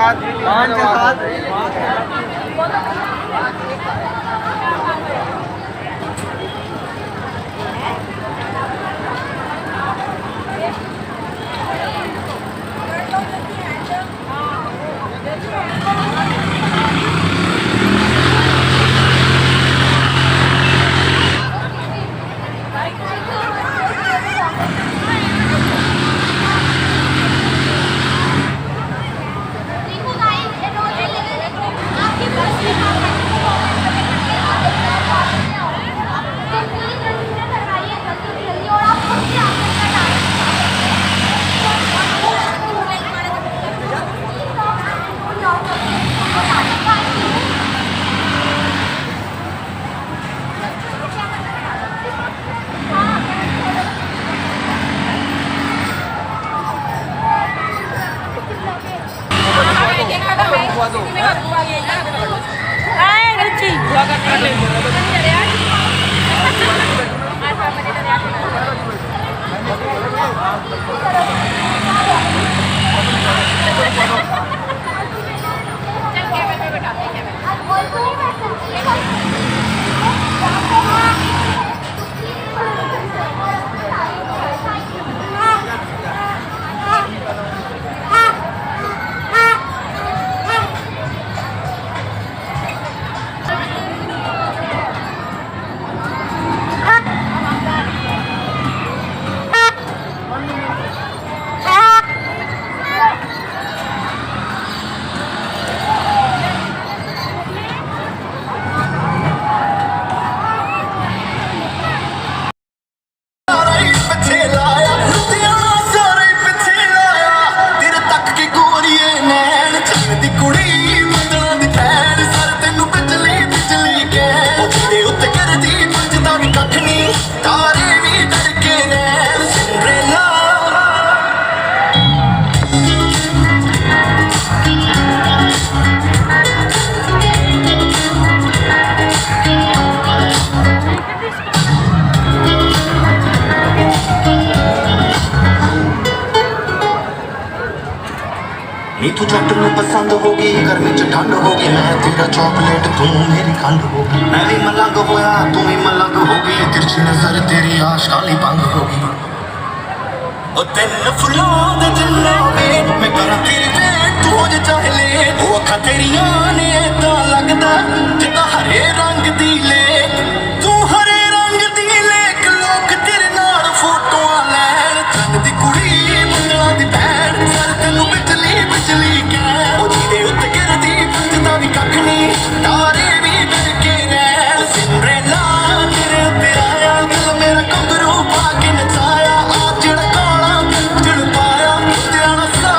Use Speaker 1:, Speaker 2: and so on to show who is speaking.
Speaker 1: पाँच सात
Speaker 2: नी तू जट में पसंद होगी गर्मी च ठंड होगी मैं तेरा चॉकलेट तू मेरी खंड होगी मैं भी मलंग होया तू भी मलंग होगी तिरछी नजर तेरी आशाली भंग होगी ओ तेन फुलों दे जिन्ना वे मैं करा तेरी वेट तू हो जा चाहे ले ओ अखा तेरियां ने इदां लगदा जिद्दां हरे रंग दी लेक तू हरे रंग दी लेक लोक तेरे नाल फोटोआं लैण चंद दी कुड़ी मंगलां दी भैण सर तैनू बिजली बिजली ਕਹਿ ਉਹ ਜਿਹਦੇ ਉੱਤੇ ਗਿਰਦੀ ਪੁੱਜਦਾ ਵੀ ਕੱਖ ਨਹੀਂ ਤਾਰੇ ਵੀ ਡਰ ਕੇ ਰਹਿ ਸਿੰਡਰੇਲਾ ਤੇਰੇ ਉੱਤੇ ਆਇਆ ਦਿਲ ਮੇਰਾ ਘੁੰਗਰੂ ਪਾ ਕੇ ਨਚਾਇਆ ਆ ਜਿਹੜਾ ਕਾਲਾ ਜੜ ਪਾਇਆ ਤੇਰਾ ਨਸਾ